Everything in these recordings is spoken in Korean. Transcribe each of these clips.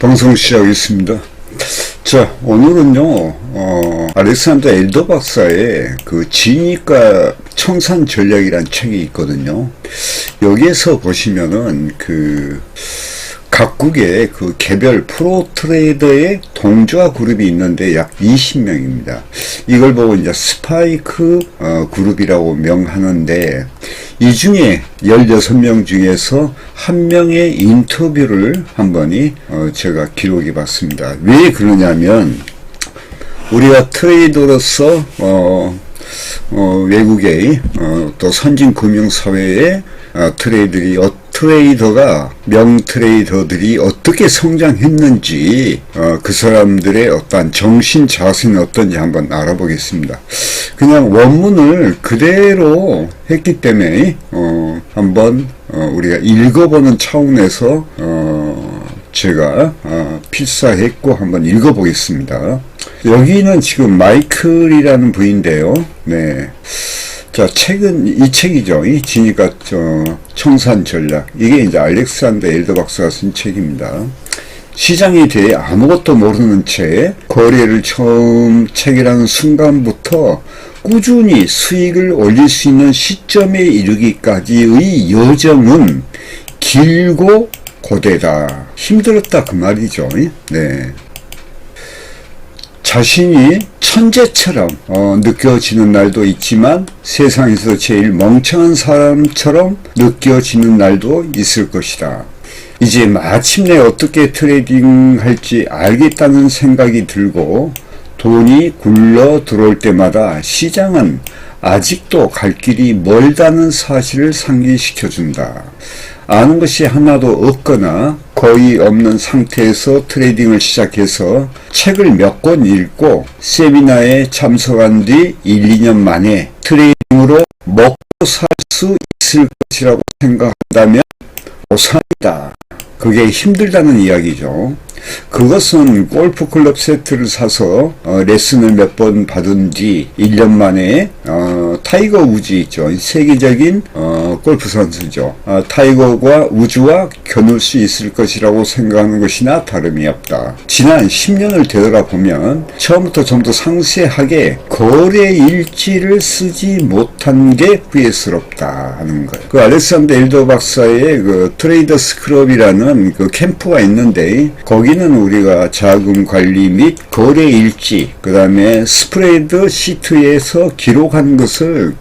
방송 시작하겠습니다. 자, 오늘은요, 알렉산더 엘더 박사의 그 진입과 청산 전략이란 책이 있거든요. 여기에서 보시면은 각국의 그 개별 프로 트레이더의 동조화 그룹이 있는데 약 20명입니다. 이걸 보고 이제 스파이크 그룹이라고 명하는데, 이 중에 16명 중에서 한 명의 인터뷰를 한번이 제가 기록해 봤습니다. 왜 그러냐면, 우리가 트레이더로서 외국의 또 선진 금융사회의 명트레이더들이 어떻게 성장했는지, 그 사람들의 어떤 정신 자세는 어떤지 한번 알아보겠습니다. 그냥 원문을 그대로 했기 때문에 한번 우리가 읽어보는 차원에서 제가 필사했고 한번 읽어보겠습니다. 여기는 지금 마이클이라는 분인데요. 네. 자, 이 책이죠. 이 진입과 청산 전략. 이게 이제 알렉산더 엘더 박사가 쓴 책입니다. 시장에 대해 아무것도 모르는 채 거래를 처음 체결하는 순간부터 꾸준히 수익을 올릴 수 있는 시점에 이르기까지의 여정은 길고 고되다. 힘들었다 그 말이죠. 네. 자신이 천재처럼 느껴지는 날도 있지만 세상에서 제일 멍청한 사람처럼 느껴지는 날도 있을 것이다. 이제 마침내 어떻게 트레이딩할지 알겠다는 생각이 들고 돈이 굴러 들어올 때마다 시장은 아직도 갈 길이 멀다는 사실을 상기시켜준다. 아는 것이 하나도 없거나 거의 없는 상태에서 트레이딩을 시작해서 책을 몇 권 읽고 세미나에 참석한 뒤 1, 2년 만에 트레이딩으로 먹고 살 수 있을 것이라고 생각한다면 오산이다. 그게 힘들다는 이야기죠. 그것은 골프클럽 세트를 사서 레슨을 몇 번 받은 뒤 1년 만에 타이거 우즈 있죠. 세계적인 골프 선수죠. 타이거와 우즈와 겨눌 수 있을 것이라고 생각하는 것이나 다름이 없다. 지난 10년을 되돌아보면 처음부터 좀 더 상세하게 거래 일지를 쓰지 못한 게 후회스럽다 하는 거예요. 그 알렉산더 엘더 박사의 그 트레이더스 클럽이라는 그 캠프가 있는데, 거기는 우리가 자금 관리 및 거래 일지, 그 다음에 스프레드 시트에서 기록한 것을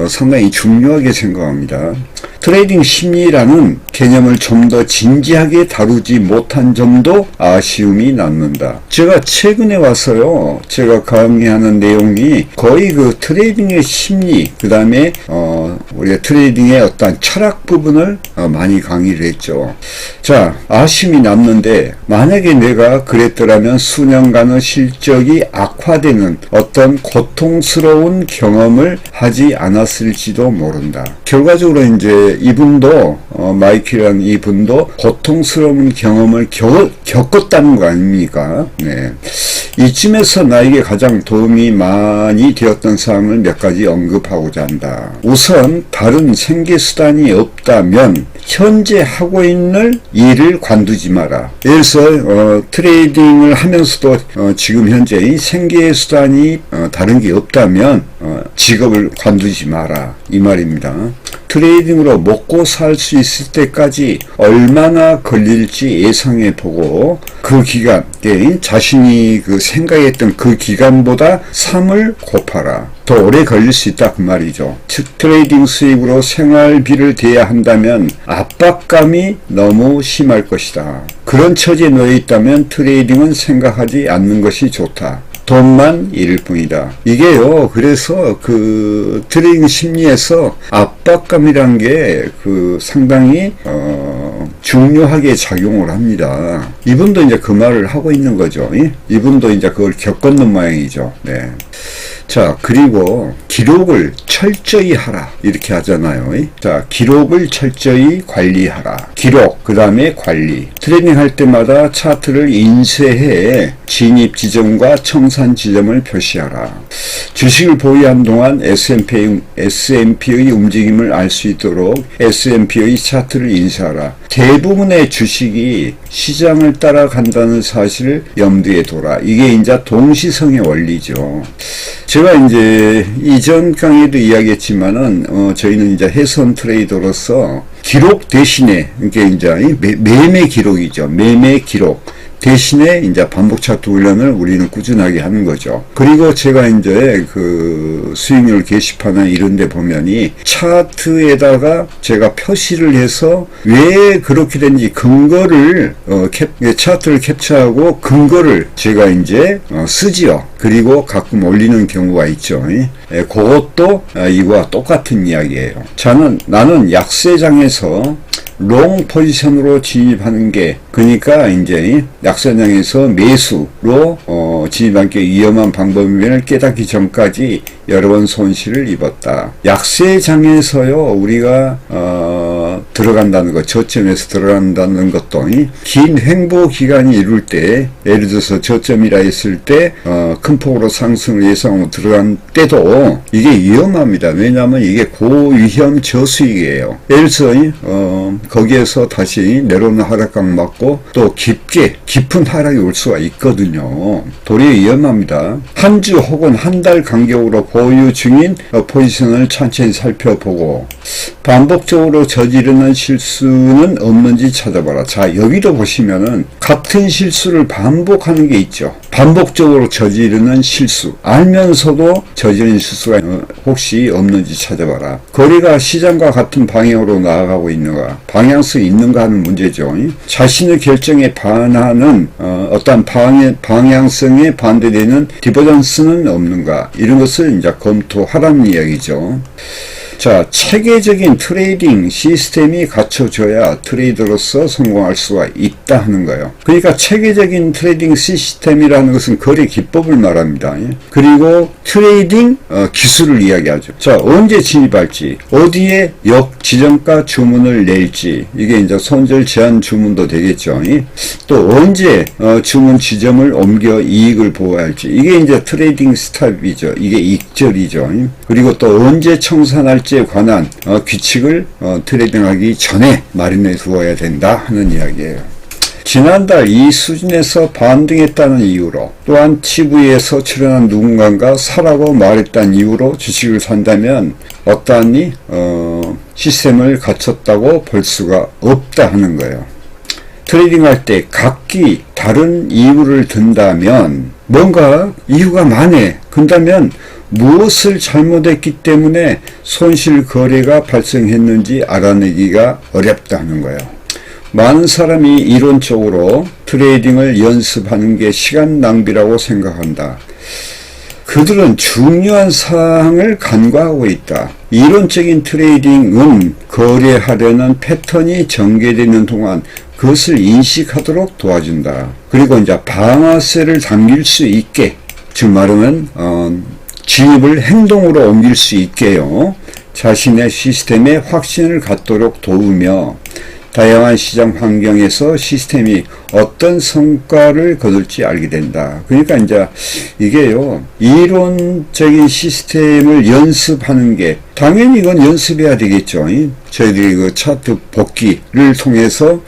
상당히 중요하게 생각합니다. 트레이딩 심리라는 개념을 좀 더 진지하게 다루지 못한 점도 아쉬움이 남는다. 제가 최근에 와서요, 제가 강의하는 내용이 거의 그 트레이딩의 심리, 그 다음에 우리가 트레이딩의 어떤 철학 부분을 많이 강의를 했죠. 자, 아쉬움이 남는데, 만약에 내가 그랬더라면 수년간의 실적이 악화되는 어떤 고통스러운 경험을 하지 않았을지도 모른다. 결과적으로 이제 이분도 마이클이라는 이분도 고통스러운 경험을 겪었다는 거 아닙니까? 네. 이쯤에서 나에게 가장 도움이 많이 되었던 사항을 몇 가지 언급하고자 한다. 우선 다른 생계수단이 없다면 현재 하고 있는 일을 관두지 마라. 예를 들어서 트레이딩을 하면서도 지금 현재 생계수단이 다른 게 없다면 직업을 관두지 마라 이 말입니다. 트레이딩으로 먹고 살 수 있을 때까지 얼마나 걸릴지 예상해 보고 그 기간, 자신이 생각했던 그 기간보다 3을 곱하라. 더 오래 걸릴 수 있다 그 말이죠. 트레이딩 수익으로 생활비를 대야 한다면 압박감이 너무 심할 것이다. 그런 처지에 놓여 있다면 트레이딩은 생각하지 않는 것이 좋다. 돈만 잃을 뿐이다. 이게요, 그래서 그 트레이딩 심리에서 압박감이란 게 상당히 중요하게 작용을 합니다. 이분도 이제 그 말을 하고 있는 거죠. 이분도 이제 그걸 겪었는 모양이죠. 네. 자, 그리고 기록을 철저히 하라 이렇게 하잖아요. 자, 기록을 철저히 관리하라. 기록, 그 다음에 관리. 트레이딩 할 때마다 차트를 인쇄해 진입 지점과 청산 지점을 표시하라. 주식을 보유한 동안 S&P의 움직임을 알 수 있도록 S&P의 차트를 인쇄하라. 대부분의 주식이 시장을 따라간다는 사실을 염두에 둬라. 이게 이제 동시성의 원리죠. 제가 이제 이전 강의도 이야기했지만은 저희는 이제 해선 트레이더로서 기록 대신에 이게 이제 매매 기록이죠. 매매 기록. 대신에 이제 반복 차트 훈련을 우리는 꾸준하게 하는 거죠. 그리고 제가 이제 그 수익률 게시판에 이런 데 보면이 차트에다가 제가 표시를 해서 왜 그렇게 된지 근거를 차트를 캡처하고 근거를 제가 이제 쓰지요. 그리고 가끔 올리는 경우가 있죠. 그것도 이거와 똑같은 이야기예요. 나는 약세장에서 롱 포지션으로 진입하는 게, 그러니까 이제 약세장에서 매수로 진입한 게 위험한 방법임을 깨닫기 전까지 여러 번 손실을 입었다. 약세장에서요, 우리가 들어간다는 것, 저점에서 들어간다는 것도 긴 횡보 기간이 이룰 때, 예를 들어서 저점이라 했을 때 큰 폭으로 상승을 예상하고 들어간 때도 이게 위험합니다. 왜냐하면 이게 고위험 저수익이에요. 예를 들어서 거기에서 다시 내려오는 하락각 맞고 또 깊은 하락이 올 수가 있거든요. 도리어 위험합니다. 한 주 혹은 한 달 간격으로 보유 중인 포지션을 천천히 살펴보고 반복적으로 저지르는 실수는 없는지 찾아봐라. 자, 여기도 보시면은 같은 실수를 반복하는 게 있죠. 반복적으로 저지르는 실수, 알면서도 저지른 실수가 혹시 없는지 찾아봐라. 거래가 시장과 같은 방향으로 나아가고 있는가, 방향성이 있는가 하는 문제죠. 자신의 결정에 반하는 어떤 방향성에 반대되는 디버전스는 없는가, 이런 것을 이제 검토하라는 이야기죠. 자, 체계적인 트레이딩 시스템이 갖춰져야 트레이더로서 성공할 수가 있다 하는 거예요. 그러니까 체계적인 트레이딩 시스템이라는 것은 거래 기법을 말합니다. 그리고 트레이딩 기술을 이야기하죠. 자, 언제 진입할지, 어디에 역지정가 주문을 낼지, 이게 이제 손절 제한 주문도 되겠죠. 또 언제 주문 지점을 옮겨 이익을 보호할지, 이게 이제 트레이딩 스탑이죠. 이게 익절이죠. 그리고 또 언제 청산할지 에 관한 규칙을 트레이딩하기 전에 마련해 두어야 된다 하는 이야기예요. 지난달 이 수준에서 반등했다는 이유로, 또한 TV에서 출연한 누군가가 사라고 말했다는 이유로 주식을 산다면 어떠하니 시스템을 갖췄다고 볼 수가 없다 하는 거예요. 트레이딩할 때 각기 다른 이유를 든다면, 뭔가 이유가 많네. 그렇다면 무엇을 잘못했기 때문에 손실 거래가 발생했는지 알아내기가 어렵다는 거예요. 많은 사람이 이론적으로 트레이딩을 연습하는 게 시간 낭비라고 생각한다. 그들은 중요한 사항을 간과하고 있다. 이론적인 트레이딩은 거래하려는 패턴이 전개되는 동안 그것을 인식하도록 도와준다. 그리고 이제 방아쇠를 당길 수 있게, 즉 말하면 진입을 행동으로 옮길 수 있게요. 자신의 시스템에 확신을 갖도록 도우며 다양한 시장 환경에서 시스템이 어떤 성과를 거둘지 알게 된다. 그러니까 이제 이게요, 이론적인 시스템을 연습하는 게, 당연히 이건 연습해야 되겠죠. 저희들이 그 차트 복기를 통해서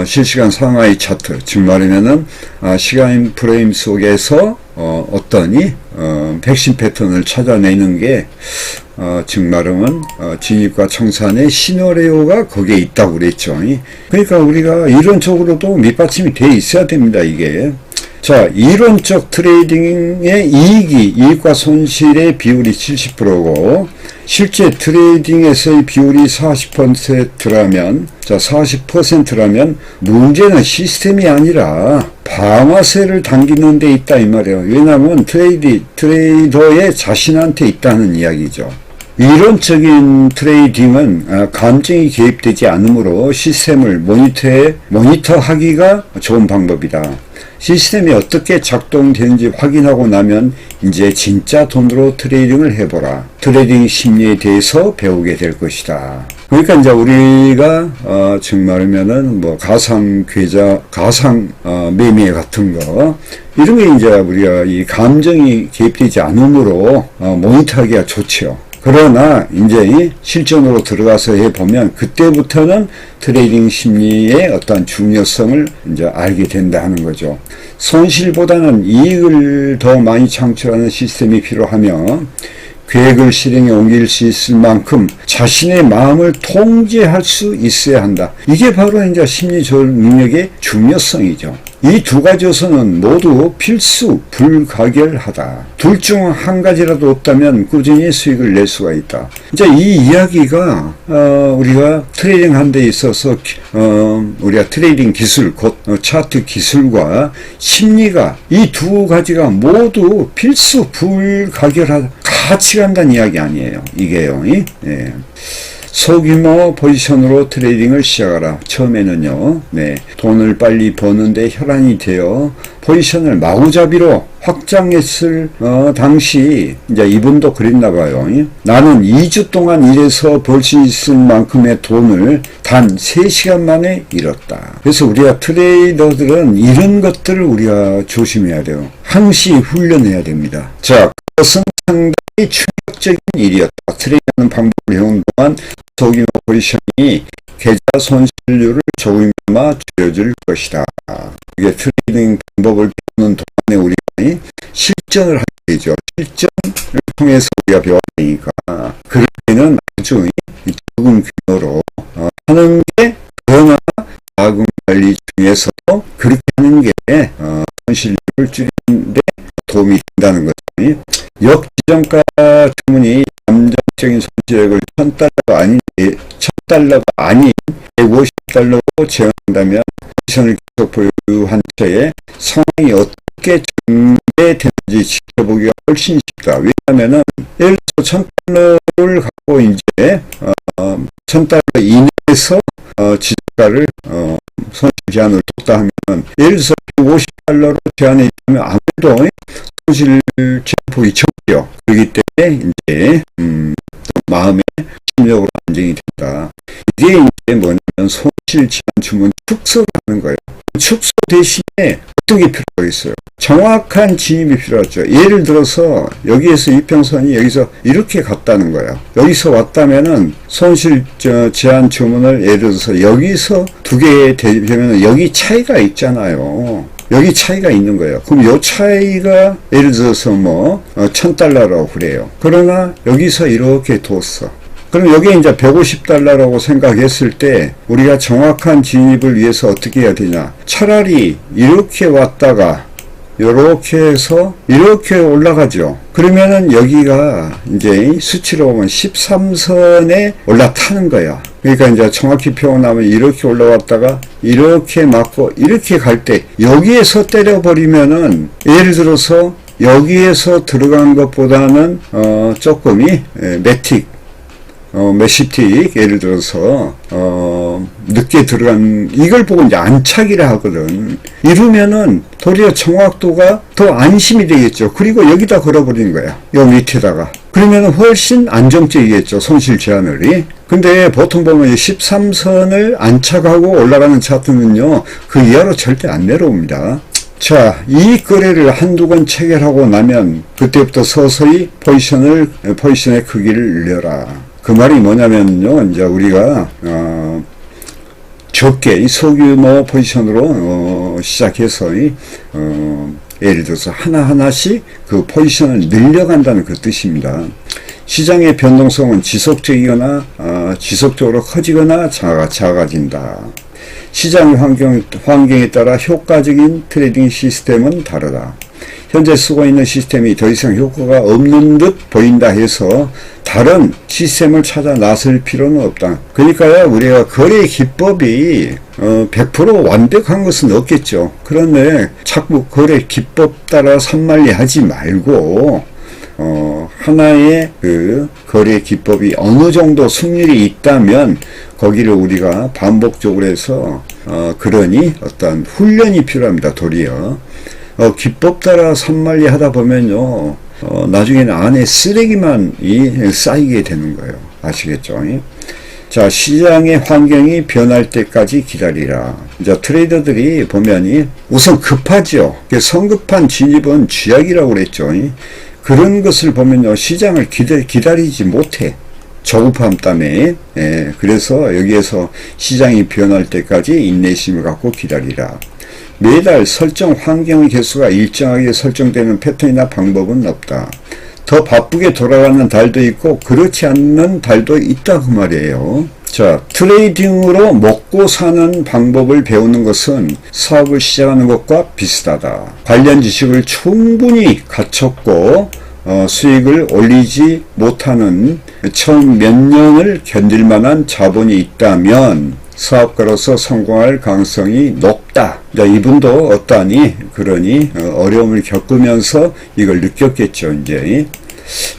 실시간 상하이 차트, 즉 말하면은 시간 프레임 속에서 어떠니 백신 패턴을 찾아내는 게 즉 말하면 진입과 청산의 시나리오가 거기에 있다고 그랬죠. 그러니까 우리가 이론적으로도 밑받침이 돼 있어야 됩니다, 이게. 자, 이론적 트레이딩의 이익과 손실의 비율이 70%고 실제 트레이딩에서의 비율이 40%라면, 자, 40%라면 문제는 시스템이 아니라 방아쇠를 당기는 데 있다 이 말이에요. 왜냐하면 트레이더의 자신한테 있다는 이야기죠. 이론적인 트레이딩은 감정이 개입되지 않으므로 시스템을 모니터하기가 좋은 방법이다. 시스템이 어떻게 작동되는지 확인하고 나면 이제 진짜 돈으로 트레이딩을 해보라. 트레이딩 심리에 대해서 배우게 될 것이다. 그러니까 이제 우리가 정말이면은 뭐 가상 계좌, 가상 매매 같은 거 이런 게 이제 우리가 이 감정이 개입되지 않으므로 모니터하기가 좋죠. 그러나 이제 실전으로 들어가서 해보면 그때부터는 트레이딩 심리의 어떤 중요성을 이제 알게 된다는 거죠. 손실보다는 이익을 더 많이 창출하는 시스템이 필요하며 계획을 실행에 옮길 수 있을 만큼 자신의 마음을 통제할 수 있어야 한다. 이게 바로 이제 심리 조절 능력의 중요성이죠. 이 두 가지 요소는 모두 필수 불가결하다. 둘 중 한 가지라도 없다면 꾸준히 수익을 낼 수가 있다. 이제 이 이야기가 우리가 트레이딩 한 데 있어서 우리가 트레이딩 기술, 곧 차트 기술과 심리가 이 두 가지가 모두 필수 불가결하다. 같이 간다는 이야기 아니에요. 이게요. 예. 소규모 포지션으로 트레이딩을 시작하라. 처음에는요, 돈을 빨리 버는데 혈안이 되어 포지션을 마구잡이로 확장했을 당시 이제 이분도 그랬나 봐요. 나는 2주 동안 일해서 벌 수 있을 만큼의 돈을 단 3시간 만에 잃었다. 그래서 우리가 트레이더들은 이런 것들을 우리가 조심해야 돼요. 항시 훈련해야 됩니다. 자, 그것은 상당히 충격적인 일이었다. 트레이드하는 방법을 해온 동안 소규모 포지션이 계좌 손실률을 조금이나마 줄여줄 것이다. 이게 트레이딩 방법을 배우는 동안에 우리가 실전을 하게 되죠. 실전을 통해서 우리가 배워야 되니까 그럴 때는 아주 적은 규모로 하는 게, 그러나 자금 관리 중에서도 그렇게 하는 게 손실률을 줄이는데 도움이 된다는 거죠. 역지정가 주문이 잠정적인 손실액을 $1,000가 아닌 $150로 제한한다면 포지션을 계속 보유한 채에 상황이 어떻게 전개되는지 지켜보기가 훨씬 쉽다. 왜냐하면은 예를 들어 $1,000를 갖고 이제 $1,000 이내에서 지정가를 손실 제한을 뒀다 하면, 예를 들어서 $150로 제한해 있다면 아무래도 손실 제한폭이 적죠. 그렇기 때문에 이제 마음의 심리적으로 안정이 된다. 이게 이제 뭐냐면 손실 제한 주문 축소를 하는 거예요. 축소 대신에 어떤 게 필요하겠어요? 정확한 진입이 필요하죠. 예를 들어서 여기에서 이평선이 여기서 이렇게 갔다는 거예요. 여기서 왔다면은 손실 제한 주문을 예를 들어서 여기서 두 개 되면 여기 차이가 있잖아요. 여기 차이가 있는 거예요. 그럼 요 차이가 예를 들어서 뭐 $1,000라고 그래요. 그러나 여기서 이렇게 뒀어. 그럼 여기에 이제 $150라고 생각했을 때 우리가 정확한 진입을 위해서 어떻게 해야 되냐? 차라리 이렇게 왔다가 이렇게 해서 이렇게 올라가죠. 그러면은 여기가 이제 수치로 보면 13선에 올라타는 거야. 그러니까 이제 정확히 표현하면 이렇게 올라왔다가 이렇게 맞고 이렇게 갈 때 여기에서 때려버리면은 예를 들어서 여기에서 들어간 것보다는 조금이 매시틱 예를 들어서 늦게 들어간 이걸 보고 이제 안착이라 하거든. 이러면은 도리어 정확도가 더 안심이 되겠죠. 그리고 여기다 걸어버리는 거야. 요 밑에다가. 그러면은 훨씬 안정적이겠죠. 손실 제한을이. 근데 보통 보면 13선을 안착하고 올라가는 차트는요, 그 이하로 절대 안 내려옵니다. 자, 이 거래를 한두 번 체결하고 나면 그때부터 서서히 포지션의 크기를 늘려라. 그 말이 뭐냐면요, 이제 우리가 적게 소규모 포지션으로 시작해서 예를 들어서 하나하나씩 그 포지션을 늘려간다는 그 뜻입니다. 시장의 변동성은 지속적으로 커지거나 작아진다. 시장 환경에 따라 효과적인 트레이딩 시스템은 다르다. 현재 쓰고 있는 시스템이 더 이상 효과가 없는 듯 보인다 해서 다른 시스템을 찾아 나설 필요는 없다. 그러니까요, 우리가 거래 기법이 100% 완벽한 것은 없겠죠. 그런데 자꾸 거래 기법 따라 산만리 하지 말고 하나의 그 거래 기법이 어느 정도 승률이 있다면 거기를 우리가 반복적으로 해서 그러니 어떤 훈련이 필요합니다. 도리어 기법 따라 산말리 하다 보면요, 나중에는 안에 쓰레기만 쌓이게 되는 거예요. 아시겠죠? 자, 시장의 환경이 변할 때까지 기다리라. 이제 트레이더들이 보면이 우선 급하죠. 성급한 진입은 쥐약이라고 그랬죠. 그런 것을 보면요, 시장을 기다리지 못해. 저급함 때문에. 그래서 여기에서 시장이 변할 때까지 인내심을 갖고 기다리라. 매달 설정 환경의 개수가 일정하게 설정되는 패턴이나 방법은 없다. 더 바쁘게 돌아가는 달도 있고 그렇지 않는 달도 있다 그 말이에요. 자, 트레이딩으로 먹고 사는 방법을 배우는 것은 사업을 시작하는 것과 비슷하다. 관련 지식을 충분히 갖췄고 수익을 올리지 못하는 처음 몇 년을 견딜 만한 자본이 있다면 사업가로서 성공할 가능성이 높다. 자, 이분도 어떠하니 그러니 어려움을 겪으면서 이걸 느꼈겠죠. 이제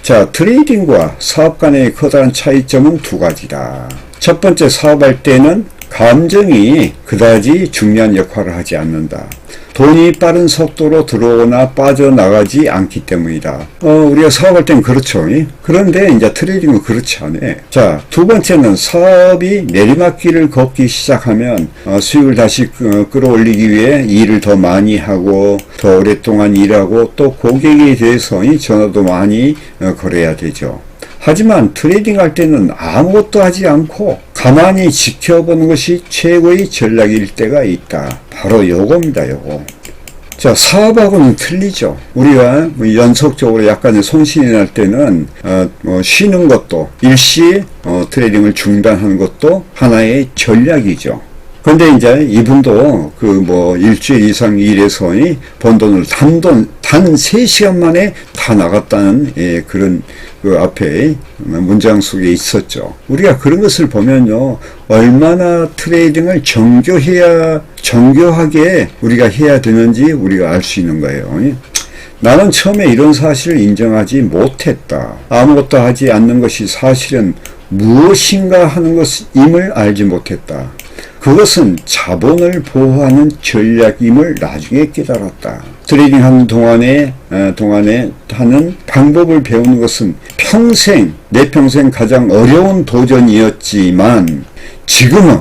자, 트레이딩과 사업 간의 커다란 차이점은 두 가지다. 첫 번째, 사업할 때는 감정이 그다지 중요한 역할을 하지 않는다. 돈이 빠른 속도로 들어오거나 빠져나가지 않기 때문이다. 우리가 사업할 땐 그렇죠. 그런데 이제 트레이딩은 그렇지 않아. 자, 두 번째는 사업이 내리막길을 걷기 시작하면 수익을 다시 끌어올리기 위해 일을 더 많이 하고 더 오랫동안 일하고 또 고객에 대해서 전화도 많이 걸어야 되죠. 하지만 트레이딩 할 때는 아무것도 하지 않고 가만히 지켜보는 것이 최고의 전략일 때가 있다. 바로 요겁니다. 요거. 자, 사업하고는 틀리죠. 우리가 연속적으로 약간의 손실이 날 때는 쉬는 것도 일시 트레이딩을 중단하는 것도 하나의 전략이죠. 근데 이제 이분도 일주일 이상 일해서 번 돈을 단 3시간 만에 다 나갔다는 그런 앞에 문장 속에 있었죠. 우리가 그런 것을 보면요, 얼마나 트레이딩을 정교하게 우리가 해야 되는지 우리가 알 수 있는 거예요. 나는 처음에 이런 사실을 인정하지 못했다. 아무것도 하지 않는 것이 사실은 무엇인가 하는 것임을 알지 못했다. 그것은 자본을 보호하는 전략임을 나중에 깨달았다. 트레이딩 하는 동안에 하는 방법을 배우는 것은 내 평생 가장 어려운 도전이었지만 지금은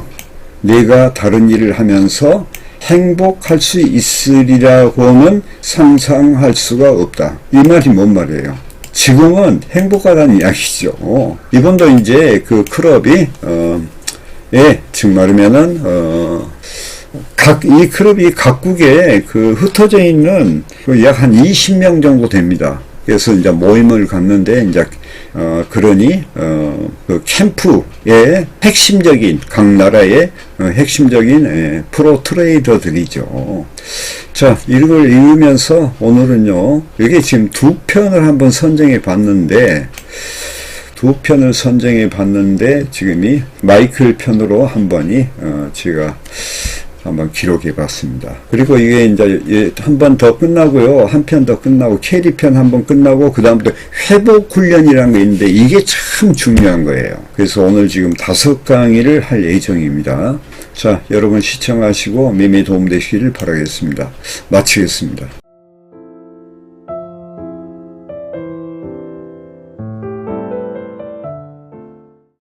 내가 다른 일을 하면서 행복할 수 있으리라고는 상상할 수가 없다. 이 말이 뭔 말이에요? 지금은 행복하다는 이야기죠. 이분도 이제 그 클럽이 즉 말하면은 이 클럽이 각국에 흩어져 있는 약 한 20명 정도 됩니다. 그래서 이제 모임을 갖는데 이제 그러니 그 캠프의 핵심적인 각 나라의 핵심적인 프로 트레이더들이죠. 자, 이걸 읽으면서 오늘은요, 이게 지금 두 편을 한번 선정해 봤는데 지금이 마이클 편으로 한 번이 제가 한번 기록해 봤습니다. 그리고 이게 이제 한 번 더 끝나고요, 한 편 더 끝나고 캐리 편 한 번 끝나고 그 다음부터 회복 훈련이라는 게 있는데 이게 참 중요한 거예요. 그래서 오늘 지금 5강의를 할 예정입니다. 자, 여러분 시청하시고 매매 도움되시기를 바라겠습니다. 마치겠습니다.